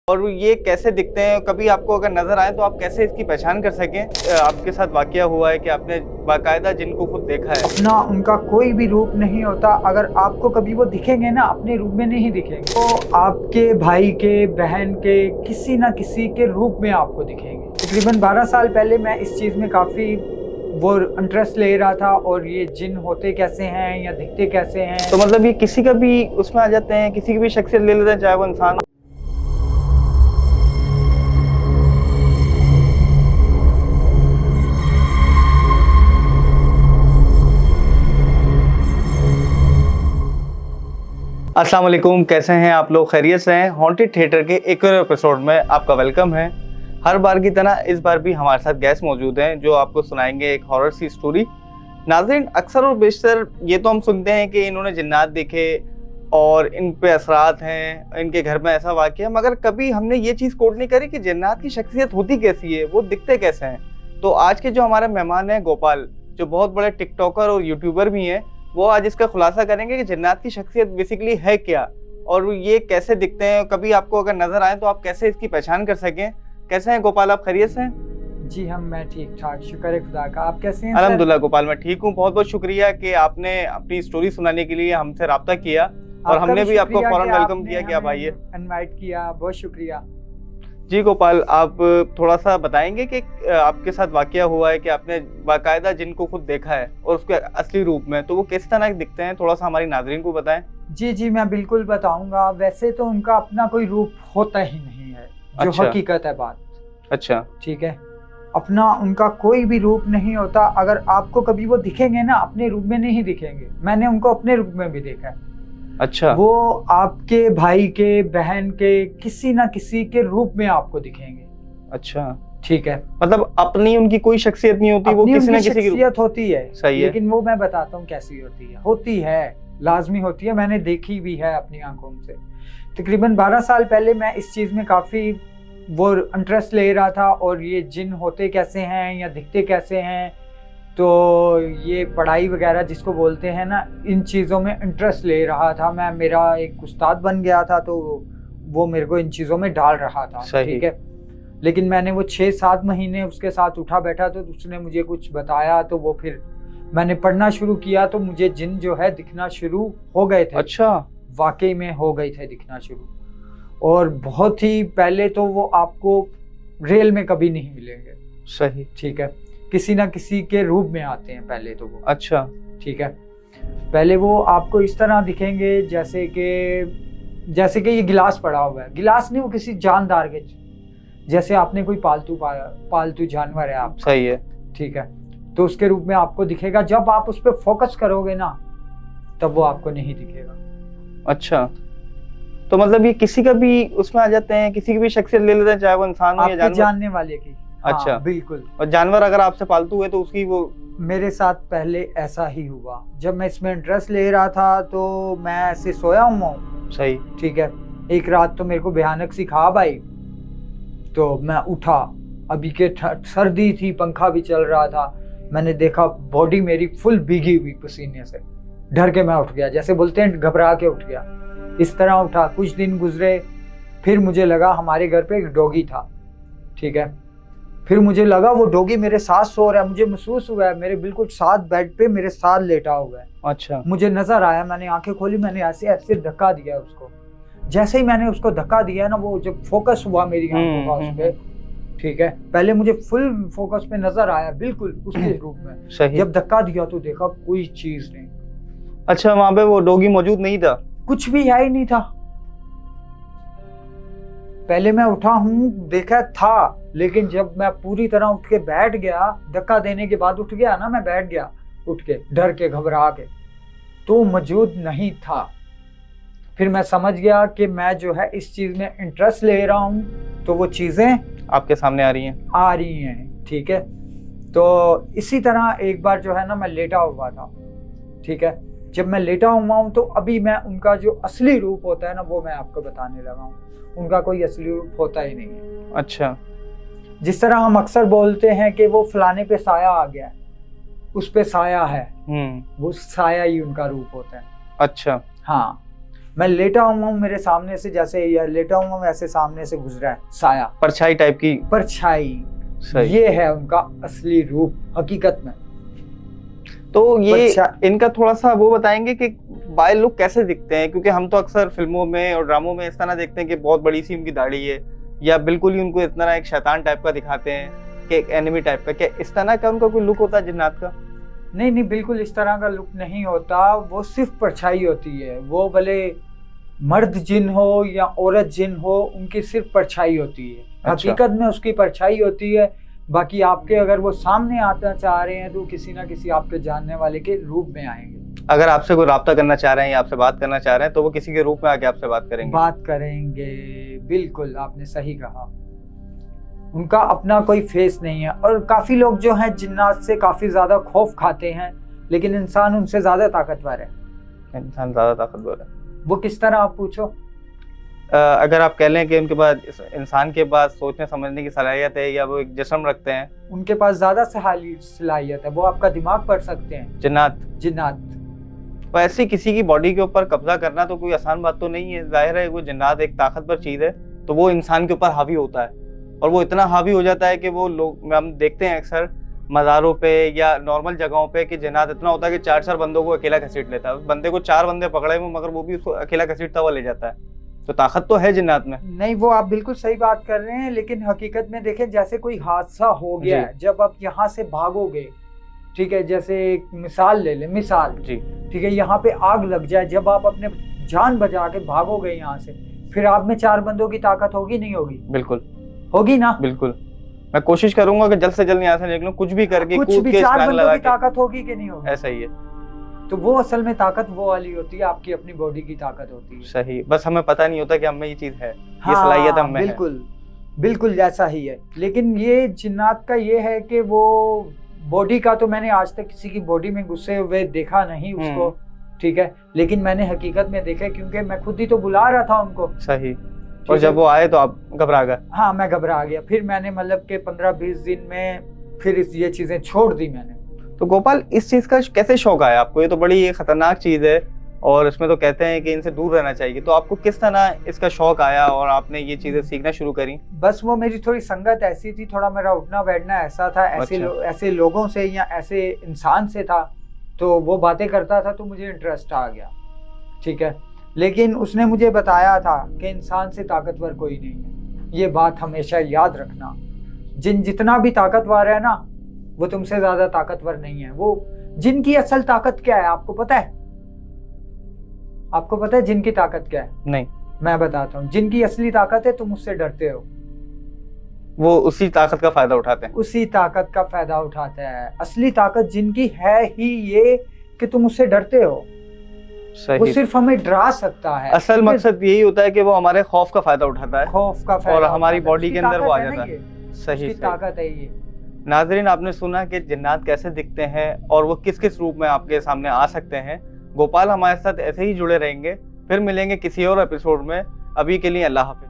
और ये कैसे दिखते हैं, कभी आपको अगर नजर आए तो आप कैसे इसकी पहचान कर सकें। आपके साथ वाकया हुआ है कि आपने बाकायदा जिनको खुद देखा है। अपना उनका कोई भी रूप नहीं होता। अगर आपको कभी वो दिखेंगे ना, अपने रूप में नहीं दिखेंगे, तो आपके भाई के, बहन के, किसी ना किसी के रूप में आपको दिखेंगे। तकरीबन 12 साल पहले मैं इस चीज़ में काफ़ी वो इंटरेस्ट ले रहा था, और ये जिन होते कैसे हैं या दिखते कैसे हैं। तो मतलब ये किसी का भी उसमें आ जाते हैं, किसी की भी शख्सियत ले लेते हैं, चाहे वो इंसान हो। अस्सलाम वालेकुम, कैसे हैं आप लोग? खैरियत से हैं? हॉन्टेड थिएटर के एक और एपिसोड में आपका वेलकम है। हर बार की तरह इस बार भी हमारे साथ गेस्ट मौजूद हैं जो आपको सुनाएंगे एक हॉरर सी स्टोरी। नाज़रीन, अक्सर और बेशतर ये तो हम सुनते हैं कि इन्होंने जिन्नात देखे और इन पे असरात हैं, इनके घर में ऐसा वाक़या, मगर कभी हमने ये चीज़ कोट नहीं करी कि जिन्नात की शख्सियत होती कैसी है, वो दिखते कैसे हैं। तो आज के जो हमारे मेहमान हैं गोपाल, जो बहुत बड़े टिकटॉकर और यूट्यूबर भी हैं, वो आज इसका खुलासा करेंगे कि जिन्नात की शख्सियत बेसिकली है क्या और ये कैसे दिखते हैं। कभी आपको अगर नजर आए तो आप कैसे इसकी पहचान कर सकें। कैसे हैं गोपाल, आप खैरियत से हैं? जी मैं ठीक ठाक, शुक्र है खुदा का। आप कैसे हैं? अल्हम्दुलिल्लाह गोपाल, मैं ठीक हूँ। बहुत बहुत शुक्रिया कि आपने अपनी स्टोरी सुनाने के लिए हमसे रब्ता किया और हमने भी आपको फौरन वेलकम किया कि आप आइए, इनवाइट किया। बहुत शुक्रिया। जी गोपाल, आप थोड़ा सा बताएंगे कि आपके साथ वाकया हुआ है कि आपने बाकायदा जिनको खुद देखा है और उसके असली रूप में, तो वो किस तरह के दिखते हैं, थोड़ा सा हमारी नाज़रीन को बताएं। जी मैं बिल्कुल बताऊंगा। वैसे तो उनका अपना कोई रूप होता ही नहीं है, जो अच्छा। हकीकत है बात। अच्छा, ठीक है, अपना उनका कोई भी रूप नहीं होता। अगर आपको कभी वो दिखेंगे ना, अपने रूप में नहीं दिखेंगे। मैंने उनको अपने रूप में भी देखा है। अच्छा, वो आपके भाई के, बहन के, किसी ना किसी के रूप में आपको दिखेंगे। अच्छा, ठीक है, मतलब अपनी उनकी कोई शख्सियत नहीं होती, वो किसी ना किसी की शख्सियत होती है। सही है, लेकिन वो मैं बताता हूँ कैसी होती है लाजमी होती है। मैंने देखी भी है अपनी आंखों से। तकरीबन 12 साल पहले मैं इस चीज़ में काफ़ी वो इंटरेस्ट ले रहा था, और ये जिन होते कैसे हैं या दिखते कैसे हैं, तो ये पढ़ाई वगैरह जिसको बोलते हैं ना, इन चीज़ों में इंटरेस्ट ले रहा था मैं। मेरा एक उस्ताद बन गया था, तो वो मेरे को इन चीज़ों में डाल रहा था। ठीक है, लेकिन मैंने वो 6-7 महीने उसके साथ उठा बैठा, तो उसने मुझे कुछ बताया, तो वो फिर मैंने पढ़ना शुरू किया, तो मुझे जिन जो है दिखना शुरू हो गए थे। अच्छा, वाकई में हो गए थे दिखना शुरू। और बहुत ही पहले तो वो आपको रियल में कभी नहीं मिलेंगे। सही, ठीक है, किसी ना किसी के रूप में आते हैं पहले तो वो। अच्छा, ठीक है, पहले वो आपको इस तरह दिखेंगे जैसे कि ये गिलास पड़ा हुआ है। गिलास नहीं, वो किसी जानदार के, जैसे आपने कोई पालतू जानवर है आप। सही है, ठीक है, तो उसके रूप में आपको दिखेगा। जब आप उस पर फोकस करोगे ना, तब वो आपको नहीं दिखेगा। अच्छा, तो मतलब ये किसी का भी उसमें आ जाते हैं, किसी की भी शख्सियत ले लेते हैं, चाहे वो इंसान हो या जानवर। जानने वाले की। अच्छा, हाँ, बिल्कुल। और जानवर अगर आपसे पालतू हुए तो उसकी वो। मेरे साथ पहले ऐसा ही हुआ। जब मैं इसमें इंटरेस्ट ले रहा था, तो मैं ऐसे सोया हुआ हूँ। सही, ठीक है, एक रात तो मेरे को भयानक सी ख्वाब आई, तो मैं उठा। अभी के सर्दी थी, पंखा भी चल रहा था। मैंने देखा बॉडी मेरी फुल भीगी हुई पसीने से। डर के मैं उठ गया, जैसे बोलते हैं घबरा के उठ गया, इस तरह उठा। कुछ दिन गुजरे, फिर मुझे लगा हमारे घर पे एक डॉगी था। ठीक है, फिर मुझे लगा वो डॉगी मेरे साथ सो रहा है। मुझे महसूस हुआ है मेरे बिल्कुल साथ बेड पे मेरे साथ लेटा हुआ है। अच्छा, मुझे नजर आया, मैंने आंखें खोली, मैंने ऐसे ऐसे धक्का दिया उसको। जैसे ही मैंने उसको धक्का दिया ना, वो जब फोकस हुआ मेरी आंखों का उस पे, ठीक है, पहले मुझे फुल फोकस पे नजर आया, बिल्कुल उसके रूप में। सही। जब धक्का दिया तो देखा कोई चीज नहीं। अच्छा, वहां पे वो डॉगी मौजूद नहीं था? कुछ भी है ही नहीं था। पहले मैं उठा हूँ, देखा था, लेकिन जब मैं पूरी तरह उठ के बैठ गया, धक्का देने के बाद उठ गया ना, मैं बैठ गया उठ के, डर के, घबरा के, तो मौजूद नहीं था। फिर मैं समझ गया कि मैं जो है इस चीज में इंटरेस्ट ले रहा हूँ, तो वो चीजें आपके सामने आ रही हैं। ठीक है, तो इसी तरह एक बार जो है ना, मैं लेटा हुआ था। ठीक है, जब मैं लेटा हुआ हूँ, तो अभी मैं उनका जो असली रूप होता है ना, वो मैं आपको बताने लगा हूँ। उनका कोई असली रूप होता ही नहीं है। अच्छा, जिस तरह हम अक्सर बोलते हैं कि वो फलाने पे साया आ गया है, उस पे साया है, वो साया ही उनका रूप होता है। अच्छा, हाँ, मैं लेटा हुआ हूँ, मेरे सामने से जैसे या लेटा हुआ हूँ वैसे सामने से गुजरा है साया, परछाई टाइप की। परछाई। सही। ये है उनका असली रूप हकीकत में। तो ये इनका थोड़ा सा वो बताएंगे कि बाय लुक कैसे दिखते हैं, क्योंकि हम तो अक्सर फिल्मों में और ड्रामों में इस तरह देखते हैं कि बहुत बड़ी सी उनकी दाढ़ी है, या बिल्कुल ही उनको इतना एक शैतान टाइप का दिखाते हैं कि एक एनिमी टाइप का। क्या इस तरह का उनका कोई लुक होता है जिन्नात का? नहीं नहीं, बिल्कुल इस तरह का लुक नहीं होता। वो सिर्फ परछाई होती है। वो भले मर्द जिन हो या औरत जिन हो, उनकी सिर्फ परछाई होती है। अच्छा। हकीकत में उसकी परछाई होती है। बाकी आपके अगर वो सामने आना चाह रहे हैं तो किसी ना किसी आपके जानने वाले के रूप में आएंगे। अगर आपसे कोई राब्ता करना चाह रहे हैं या आपसे बात करना चाह रहे हैं तो वो किसी के रूप में आके आपसे बात करेंगे? बात करेंगे, बिल्कुल आपने सही कहा। उनका अपना कोई फेस नहीं है। और काफी लोग जो हैं जिन्नात से काफी ज्यादा खौफ खाते हैं, लेकिन इंसान उनसे ज्यादा ताकतवर है। इंसान ज्यादा ताकतवर है। वो किस तरह, आप पूछो। अगर आप कह लें कि उनके पास, इंसान के पास सोचने समझने की सलाहियत है, या वो एक जिस्म रखते हैं, उनके पास ज्यादा सलाहियत है। वो आपका दिमाग पढ़ सकते हैं। जिन्नात। वैसे किसी की बॉडी के ऊपर कब्जा करना तो कोई आसान बात तो नहीं है। जाहिर है वो जिन्नात एक ताकतवर चीज है, तो वो इंसान के ऊपर हावी होता है, और वो इतना हावी हो जाता है कि वो लोग, हम देखते हैं अक्सर मज़ारों पे या नॉर्मल जगहों पे कि जिन्नात इतना होता है कि 4 बंदों को अकेला घसीट लेता है। उस बंदे को 4 बंदे पकड़े हुए, मगर वो भी उसको अकेला घसीटता हुआ ले जाता है। तो ताकत तो है जिन्नात में। नहीं, वो आप बिल्कुल सही बात कर रहे हैं, लेकिन हकीकत में देखें, जैसे कोई हादसा हो गया है, जब आप यहाँ से भागोगे, ठीक है, जैसे एक मिसाल ले लें, मिसाल जी, ठीक है, यहाँ पे आग लग जाए, जब आप अपने जान बचा के भागोगे यहाँ से, फिर आप में 4 बंदों की ताकत होगी नहीं होगी? बिल्कुल होगी ना। बिल्कुल। मैं कोशिश करूंगा कि जल्द से जल्द यहाँ से निकलूं, कुछ भी करके, कुछ भी 4 बंदों की ताकत होगी कि नहीं होगी? ऐसा ही है। तो वो असल में ताकत वो वाली होती है, आपकी अपनी बॉडी की ताकत होती है। सही, बस हमें पता नहीं होता कि हम में ये चीज है। हाँ, ये सलाहियत हम में बिल्कुल है। बिल्कुल जैसा ही है। लेकिन ये जिन्नात का ये है कि वो बॉडी का, तो मैंने आज तक किसी की बॉडी में घुसे हुए देखा नहीं उसको, ठीक है, लेकिन मैंने हकीकत में देखा, क्योंकि मैं खुद ही तो बुला रहा था उनको। सही। और जब वो आए तो आप घबरा गए? हाँ, मैं घबरा गया। फिर मैंने मतलब के 15-20 दिन में फिर ये चीजें छोड़ दी मैंने। तो गोपाल, इस चीज का कैसे शौक आया आपको? ये तो बड़ी खतरनाक चीज है, और इसमें तो कहते हैं कि इनसे दूर रहना चाहिए। तो आपको किस तरह इसका शौक आया और आपने ये चीजें सीखना शुरू करी? बस वो मेरी थोड़ी संगत ऐसी थी, थोड़ा मेरा उठना बैठना ऐसा था, ऐसे लोगों से या ऐसे इंसान से था, तो वो बातें करता था तो मुझे इंटरेस्ट आ गया, ठीक है। लेकिन उसने मुझे बताया था कि इंसान से ताकतवर कोई नहीं है। ये बात हमेशा याद रखना। जितना भी ताकतवर है ना, वो तुमसे ज्यादा ताकतवर नहीं है। वो जिनकी असल ताकत क्या है आपको पता है? आपको पता है जिनकी ताकत क्या है? नहीं। मैं बताता हूँ। जिनकी असली ताकत है, तुम उससे डरते हो, वो उसी ताकत का फायदा उठाते हैं। उसी ताकत का फायदा उठाते हैं। असली ताकत जिनकी है ही ये कि तुम उससे डरते हो। सही। वो सिर्फ हमें डरा सकता है। असल मकसद यही होता है कि वो हमारे खौफ का फायदा उठाता है, खौफ का फायदा, और हमारी बॉडी के अंदर वो आ जाता है। सही, ताकत है ये। नाज़रीन, आपने सुना कि जिन्नात कैसे दिखते हैं और वो किस किस रूप में आपके सामने आ सकते हैं। गोपाल हमारे साथ ऐसे ही जुड़े रहेंगे। फिर मिलेंगे किसी और एपिसोड में। अभी के लिए अल्लाह हाफिज।